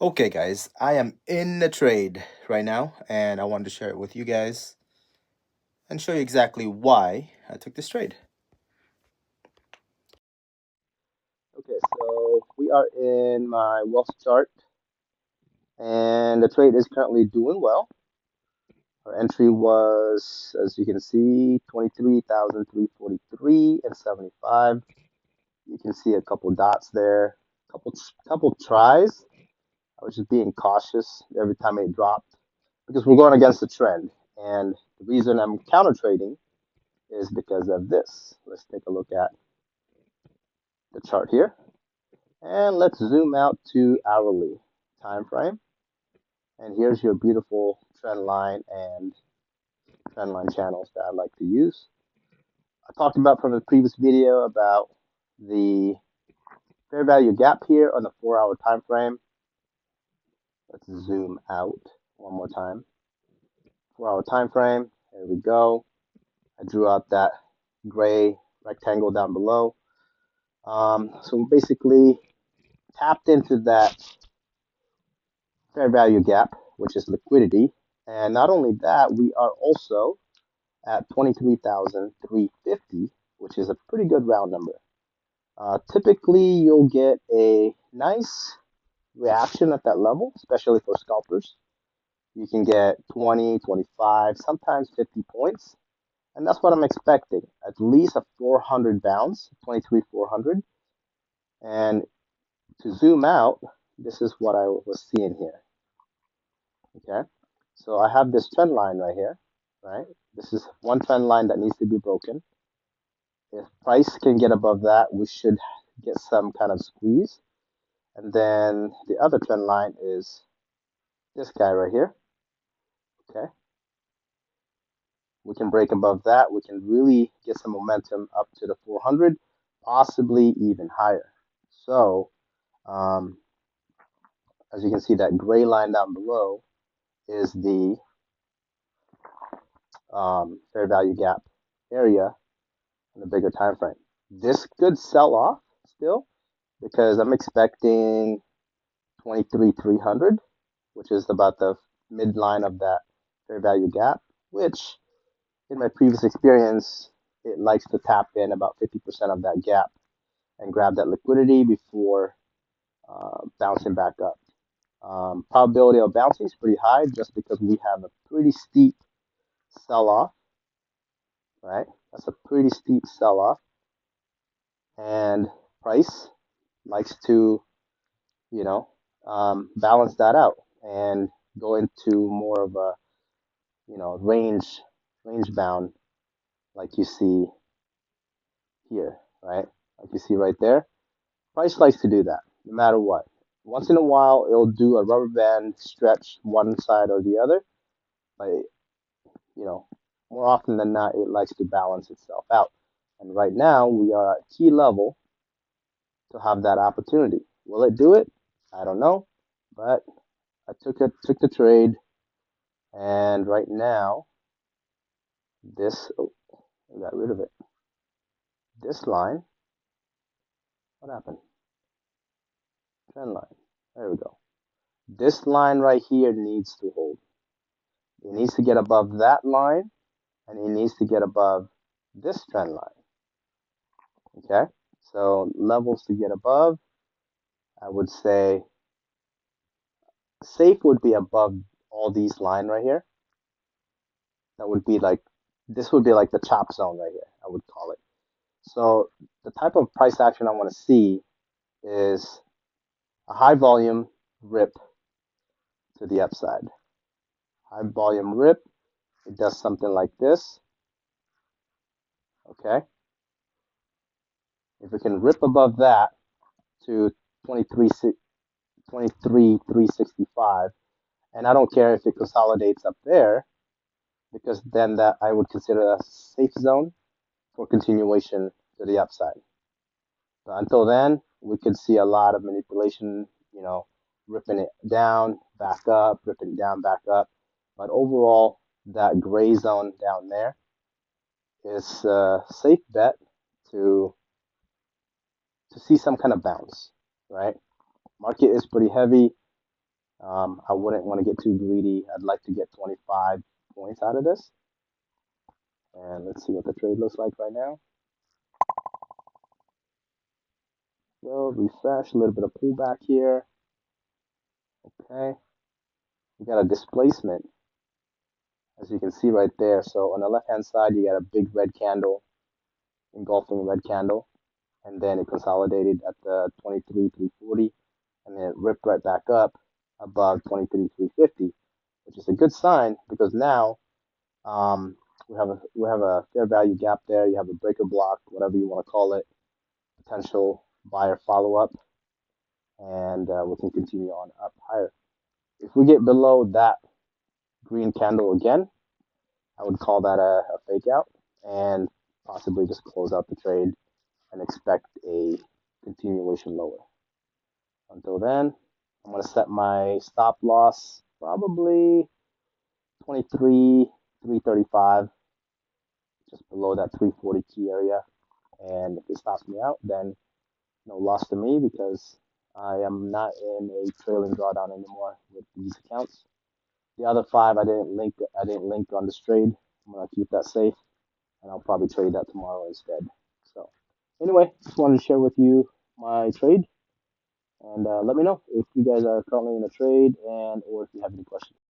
Okay, guys, I am in the trade right now, and I wanted to share it with you guys and show you exactly why I took this trade. Okay, so we are in my wealth chart, and the trade is currently doing well. Our entry was, as you can see, 23,343 and 75. You can see a couple dots there, couple tries. I was just being cautious every time it dropped because we're going against the trend, and the reason I'm counter trading is because of this. Let's take a look at the chart here. And let's zoom out to hourly time frame. And here's your beautiful trend line and trend line channels that I like to use. I talked about from the previous video about the fair value gap here on the 4 hour time frame. Let's zoom out one more time. 4 hour time frame. There we go. I drew out that gray rectangle down below. So basically tapped into that fair value gap, which is liquidity. And not only that, we are also at 23,350, which is a pretty good round number. Typically, you'll get a nice reaction at that level, especially for scalpers. You can get 20, 25, sometimes 50 points. And that's what I'm expecting. At least a 400 bounce, 23,400. And to zoom out, this is what I was seeing here. Okay. So I have this trend line right here, right? This is one trend line that needs to be broken. If price can get above that, we should get some kind of squeeze. And then the other trend line is this guy right here. Okay. We can break above that. We can really get some momentum up to the 400, possibly even higher. So, um, as you can see, that gray line down below is the fair value gap area in a bigger time frame. This could sell off still because I'm expecting 23,300, which is about the midline of that fair value gap, which in my previous experience, it likes to tap in about 50% of that gap and grab that liquidity before bouncing back up. Probability of bouncing is pretty high just because we have a pretty steep sell off, right? That's a pretty steep sell off, and price likes to, you know, balance that out and go into more of a, range bound like you see here, right? Like you see right there. Price likes to do that no matter what. Once in a while, it'll do a rubber band stretch one side or the other, but you know, more often than not, it likes to balance itself out. And right now, we are at key level to have that opportunity. Will it do it? I don't know, but I took the trade, and right now, this I got rid of it. This line, what happened? Trend line. There we go. This line right here needs to hold. It needs to get above that line, and it needs to get above this trend line. Okay, so levels to get above, I would say safe would be above all these line right here. That would be like this would be like the chop zone right here. I would call it. So the type of price action I want to see is a high volume rip to the upside. High volume rip. It does something like this. Okay. If it can rip above that to 23, 365, and I don't care if it consolidates up there, because then that I would consider a safe zone for continuation to the upside. But until then, we could see a lot of manipulation, ripping it down, back up, ripping it down, back up. But overall, that gray zone down there is a safe bet to see some kind of bounce, right? Market is pretty heavy. I wouldn't want to get too greedy. I'd like to get 25 points out of this. And let's see what the trade looks like right now. So refresh, a little bit of pullback here. Okay. We got a displacement, as you can see right there. So on the left-hand side, you got a big red candle, engulfing red candle. And then it consolidated at the 23,340, and then it ripped right back up above 23,350, which is a good sign because now we have a fair value gap there. You have a breaker block, whatever you want to call it, potential buyer follow up, and we can continue on up higher. If we get below that green candle again, I would call that a fake out and possibly just close out the trade and expect a continuation lower. Until then, I'm going to set my stop loss probably 23, 335, just below that 340 key area. And if it stops me out, then no loss to me because I am not in a trailing drawdown anymore with these accounts. The other five I didn't link. I didn't link on this trade. I'm gonna keep that safe, and I'll probably trade that tomorrow instead. So anyway, just wanted to share with you my trade, and let me know if you guys are currently in a trade and or if you have any questions.